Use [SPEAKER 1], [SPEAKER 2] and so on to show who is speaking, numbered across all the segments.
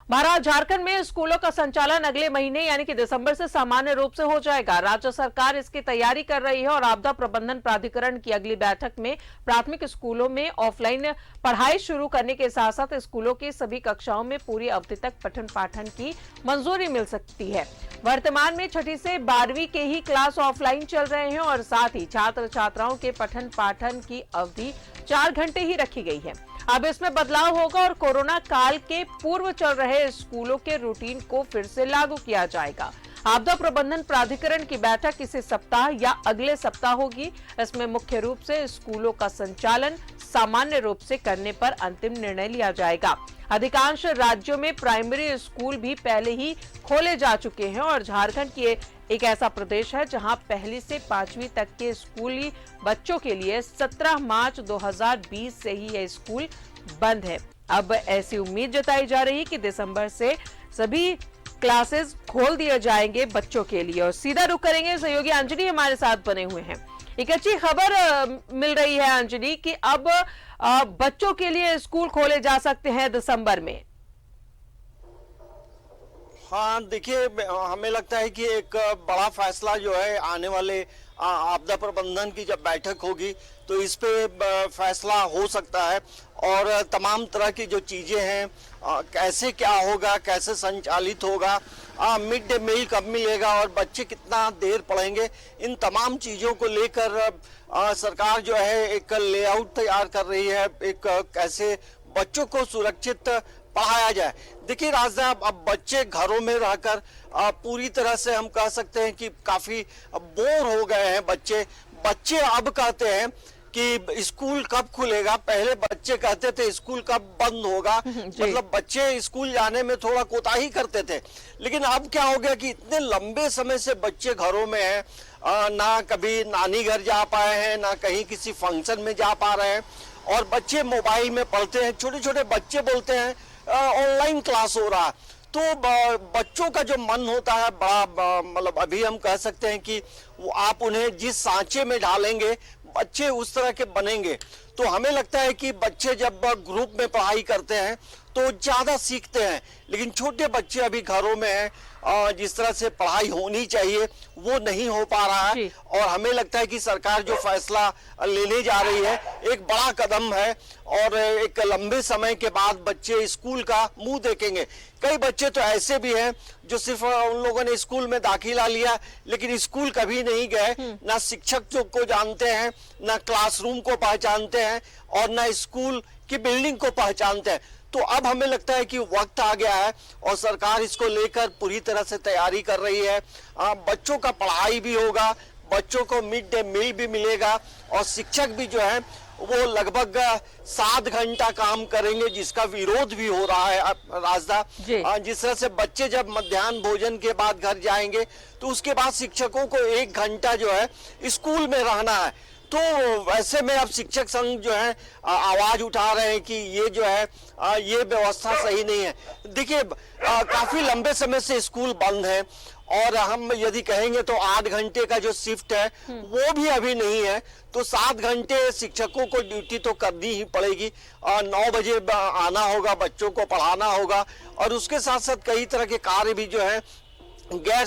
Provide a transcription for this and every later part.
[SPEAKER 1] महाराज, झारखंड में स्कूलों का संचालन अगले महीने यानी कि दिसंबर से सामान्य रूप से हो जाएगा। राज्य सरकार इसकी तैयारी कर रही है और आपदा प्रबंधन प्राधिकरण की अगली बैठक में प्राथमिक स्कूलों में ऑफलाइन पढ़ाई शुरू करने के साथ साथ स्कूलों की सभी कक्षाओं में पूरी अवधि तक पठन पाठन की मंजूरी मिल सकती है। वर्तमान में 6ठी से 12वीं के ही क्लास ऑफलाइन चल रहे हैं और साथ ही छात्र छात्राओं के पठन पाठन की अवधि 4 घंटे ही रखी गई है। अब इसमें बदलाव होगा और कोरोना काल के पूर्व चल रहे स्कूलों के रूटीन को फिर से लागू किया जाएगा। आपदा प्रबंधन प्राधिकरण की बैठक इसी सप्ताह या अगले सप्ताह होगी। इसमें मुख्य रूप से स्कूलों का संचालन सामान्य रूप से करने पर अंतिम निर्णय लिया जाएगा। अधिकांश राज्यों में प्राइमरी स्कूल भी पहले ही खोले जा चुके हैं और झारखंड की एक ऐसा प्रदेश है जहां पहली से 5वीं तक के स्कूली बच्चों के लिए 17 मार्च 2020 से ही यह स्कूल बंद है। अब ऐसी उम्मीद जताई जा रही है कि दिसंबर से सभी क्लासेस खोल दिए जाएंगे बच्चों के लिए। और सीधा रुख करेंगे, सहयोगी अंजलि हमारे साथ बने हुए हैं। एक अच्छी खबर मिल रही है अंजलि कि अब बच्चों के लिए स्कूल खोले जा सकते हैं दिसंबर में।
[SPEAKER 2] हाँ, देखिए, हमें लगता है कि एक बड़ा फैसला जो है आने वाले आपदा प्रबंधन की जब बैठक होगी तो इस पे फैसला हो सकता है और तमाम तरह की जो चीज़ें हैं, कैसे क्या होगा, कैसे संचालित होगा, मिड डे मील कब मिलेगा और बच्चे कितना देर पढ़ेंगे, इन तमाम चीज़ों को लेकर सरकार जो है एक लेआउट तैयार कर रही है, एक कैसे बच्चों को सुरक्षित पढ़ाया जाए। देखिए राजदा, अब बच्चे घरों में रहकर पूरी तरह से हम कह सकते हैं कि काफी बोर हो गए हैं। बच्चे अब कहते हैं कि स्कूल कब खुलेगा। पहले बच्चे कहते थे स्कूल कब बंद होगा, मतलब बच्चे स्कूल जाने में थोड़ा कोताही करते थे। लेकिन अब क्या हो गया कि इतने लंबे समय से बच्चे घरों में हैं, ना कभी नानी घर जा पाए हैं, ना कहीं किसी फंक्शन में जा पा रहे हैं और बच्चे मोबाइल में पढ़ते हैं। छोटे छोटे बच्चे बोलते हैं ऑनलाइन क्लास हो रहा है, तो बच्चों का जो मन होता है बड़ा, मतलब अभी हम कह सकते हैं कि वो आप उन्हें जिस सांचे में डालेंगे बच्चे उस तरह के बनेंगे। तो हमें लगता है कि बच्चे जब ग्रुप में पढ़ाई करते हैं तो ज्यादा सीखते हैं, लेकिन छोटे बच्चे अभी घरों में हैं, जिस तरह से पढ़ाई होनी चाहिए वो नहीं हो पा रहा है। और हमें लगता है कि सरकार जो फैसला लेने जा रही है एक बड़ा कदम है और एक लंबे समय के बाद बच्चे स्कूल का मुंह देखेंगे। कई बच्चे तो ऐसे भी हैं जो सिर्फ उन लोगों ने स्कूल में दाखिला लिया लेकिन स्कूल कभी नहीं गए, ना शिक्षक को जानते हैं, ना क्लासरूम को पहचानते हैं और ना स्कूल की बिल्डिंग को पहचानते हैं। तो अब हमें लगता है कि वक्त आ गया है और सरकार इसको लेकर पूरी तरह से तैयारी कर रही है। बच्चों का पढ़ाई भी होगा, बच्चों को मिड डे मील भी मिलेगा और शिक्षक भी जो है वो लगभग 7 घंटा काम करेंगे, जिसका विरोध भी हो रहा है राजदा। जिस तरह से बच्चे जब मध्याह्न भोजन के बाद घर जाएंगे तो उसके बाद शिक्षकों को 1 घंटा जो है स्कूल में रहना है। तो वैसे में अब शिक्षक संघ जो है आवाज उठा रहे हैं कि ये जो है ये व्यवस्था सही नहीं है। देखिए, काफी लंबे समय से स्कूल बंद है और हम यदि कहेंगे तो 8 घंटे का जो शिफ्ट है वो भी अभी नहीं है, तो 7 घंटे शिक्षकों को ड्यूटी तो करनी ही पड़ेगी। 9 बजे आना होगा, बच्चों को पढ़ाना होगा और उसके साथ साथ कई तरह के कार्य भी जो है गैर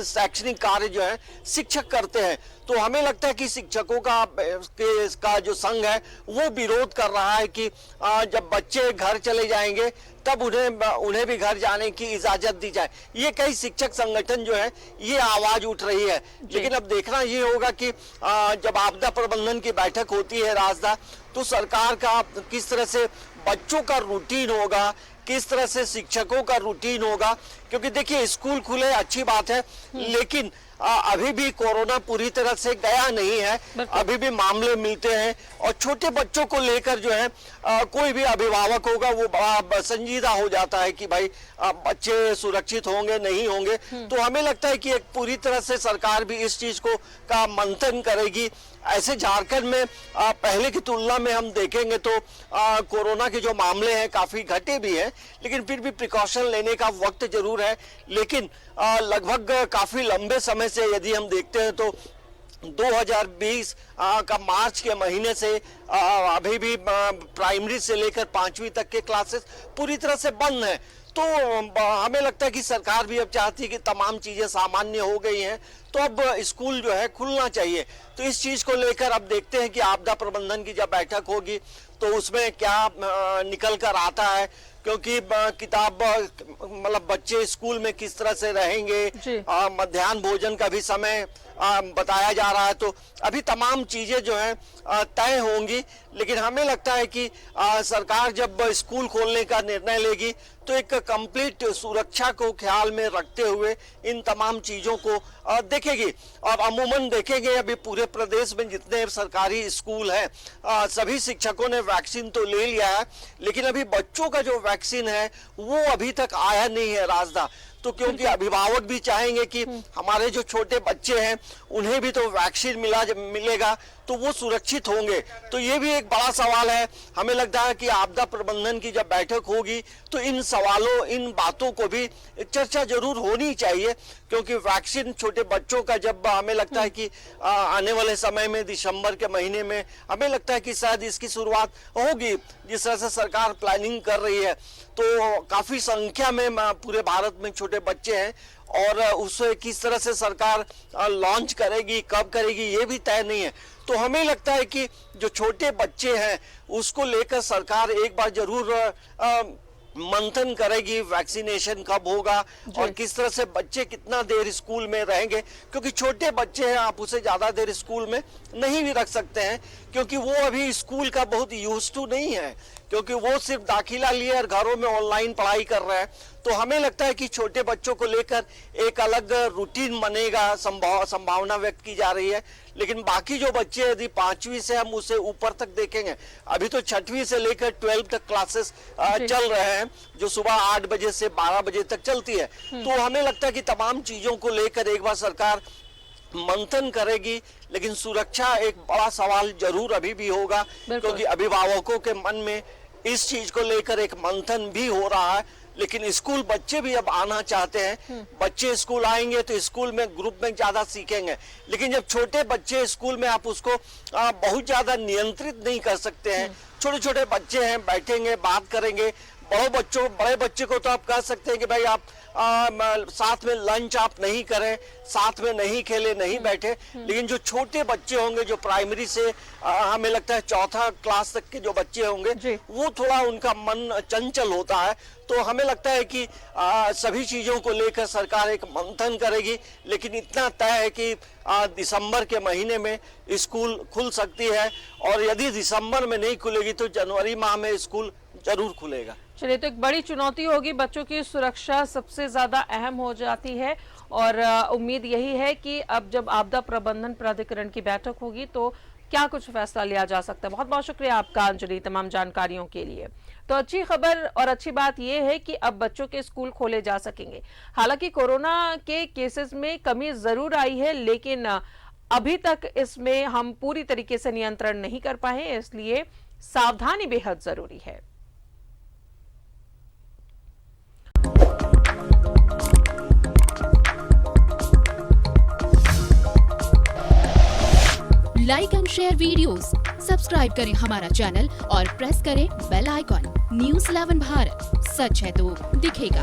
[SPEAKER 2] शैक्षणिक कार्य जो है शिक्षक करते हैं। तो हमें लगता है कि शिक्षकों का जो संघ है वो विरोध कर रहा है कि जब बच्चे घर चले जाएंगे तब उन्हें भी घर जाने की इजाजत दी जाए। ये कई शिक्षक संगठन जो है ये आवाज उठ रही है। लेकिन अब देखना ये होगा कि जब आपदा प्रबंधन की बैठक होती है राजदा, तो सरकार का किस तरह से बच्चों का रूटीन होगा, किस तरह से शिक्षकों का रूटीन होगा। क्योंकि देखिए, स्कूल खुले अच्छी बात है लेकिन अभी भी कोरोना पूरी तरह से गया नहीं है, अभी भी मामले मिलते हैं और छोटे बच्चों को लेकर जो है कोई भी अभिभावक होगा वो बड़ा संजीदा हो जाता है कि भाई बच्चे सुरक्षित होंगे नहीं होंगे। तो हमें लगता है कि एक पूरी तरह से सरकार भी इस चीज को का मंथन करेगी। ऐसे झारखंड में पहले की तुलना में हम देखेंगे तो कोरोना के जो मामले हैं काफी घटे भी हैं, लेकिन फिर भी प्रिकॉशन लेने का वक्त जरूर है। लेकिन लगभग काफी लंबे समय से यदि हम देखते हैं तो 2020 का मार्च के महीने से अभी भी प्राइमरी से लेकर 5वीं तक के क्लासेस पूरी तरह से बंद हैं। तो हमें लगता है कि सरकार भी अब चाहती है कि तमाम चीजें सामान्य हो गई हैं, तो अब स्कूल जो है खुलना चाहिए। तो इस चीज को लेकर अब देखते हैं कि आपदा प्रबंधन की जब बैठक होगी तो उसमें क्या निकल कर आता है, क्योंकि किताब मतलब बच्चे स्कूल में किस तरह से रहेंगे, मध्याह्न भोजन का भी समय बताया जा रहा है। तो अभी तमाम चीजें जो है तय होंगी, लेकिन हमें लगता है कि सरकार जब स्कूल खोलने का निर्णय लेगी तो एक कंप्लीट सुरक्षा को ख्याल में रखते हुए इन तमाम चीजों को देखेगी। और अमूमन देखेंगे अभी पूरे प्रदेश में जितने सरकारी स्कूल हैं सभी शिक्षकों ने वैक्सीन तो ले लिया है, लेकिन अभी बच्चों का जो वैक्सीन है वो अभी तक आया नहीं है राजदा। तो क्योंकि अभिभावक भी चाहेंगे कि हमारे जो छोटे बच्चे हैं उन्हें भी तो वैक्सीन मिलेगा तो वो सुरक्षित होंगे। तो ये भी एक बड़ा सवाल है। हमें लगता है कि आपदा प्रबंधन की जब बैठक होगी तो इन सवालों, इन बातों को भी चर्चा जरूर होनी चाहिए, क्योंकि वैक्सीन छोटे बच्चों का जब हमें लगता है कि आने वाले समय में दिसंबर के महीने में हमें लगता है कि शायद इसकी शुरुआत होगी, जिस तरह से सरकार प्लानिंग कर रही है। तो काफी संख्या में पूरे भारत में छोटे बच्चे हैं और उसे किस तरह से सरकार लॉन्च करेगी, कब करेगी, ये भी तय नहीं है। तो हमें लगता है कि जो छोटे बच्चे हैं उसको लेकर सरकार एक बार जरूर मंथन करेगी, वैक्सीनेशन कब होगा और किस तरह से बच्चे कितना देर स्कूल में रहेंगे, क्योंकि छोटे बच्चे हैं, आप उसे ज्यादा देर स्कूल में नहीं भी रख सकते हैं, क्योंकि वो अभी स्कूल का बहुत यूज टू नहीं है, क्योंकि वो सिर्फ दाखिला लिए और घरों में ऑनलाइन पढ़ाई कर रहे हैं। तो हमें लगता है कि छोटे बच्चों को लेकर एक अलग रूटीन बनेगा, संभावना व्यक्त की जा रही है। लेकिन बाकी जो बच्चे यदि 5वीं से हम उसे ऊपर तक देखेंगे, अभी तो 6वीं से लेकर 12 तक क्लासेस चल रहे हैं जो सुबह 8 बजे से 12 बजे तक चलती है। तो हमें लगता है कि तमाम चीजों को लेकर एक बार सरकार मंथन करेगी, लेकिन सुरक्षा एक बड़ा सवाल जरूर अभी भी होगा, क्योंकि अभिभावकों के मन में इस चीज को लेकर एक मंथन भी हो रहा है। लेकिन स्कूल बच्चे भी अब आना चाहते हैं, बच्चे स्कूल आएंगे तो स्कूल में ग्रुप में ज्यादा सीखेंगे, लेकिन जब छोटे बच्चे स्कूल में आप उसको बहुत ज्यादा नियंत्रित नहीं कर सकते हैं। छोटे छोटे बच्चे हैं, बैठेंगे, बात करेंगे। बड़े बच्चे को तो आप कह सकते हैं कि भाई आप साथ में लंच आप नहीं करें, साथ में नहीं खेले, नहीं बैठे, लेकिन जो छोटे बच्चे होंगे जो प्राइमरी से हमें लगता है 4था क्लास तक के जो बच्चे होंगे वो थोड़ा उनका मन चंचल होता है। तो हमें लगता है कि सभी चीजों को लेकर सरकार एक मंथन करेगी, लेकिन इतना तय है कि दिसंबर के महीने में स्कूल खुल सकती है, और यदि दिसंबर में नहीं खुलेगी तो जनवरी माह में स्कूल जरूर खुलेगा।
[SPEAKER 1] चलिए, तो एक बड़ी चुनौती होगी, बच्चों की सुरक्षा सबसे ज्यादा अहम हो जाती है, और उम्मीद यही है कि अब जब आपदा प्रबंधन प्राधिकरण की बैठक होगी तो क्या कुछ फैसला लिया जा सकता है। बहुत बहुत शुक्रिया आपका अंजलि, तमाम जानकारियों के लिए। तो अच्छी खबर और अच्छी बात यह है कि अब बच्चों के स्कूल खोले जा सकेंगे। हालांकि कोरोना के केसेस में कमी जरूर आई है, लेकिन अभी तक इसमें हम पूरी तरीके से नियंत्रण नहीं कर पाए, इसलिए सावधानी बेहद जरूरी है।
[SPEAKER 3] Like and share videos, subscribe करें हमारा चैनल और प्रेस करें बेल आइकॉन। न्यूज़ 11 भारत, सच है तो दिखेगा।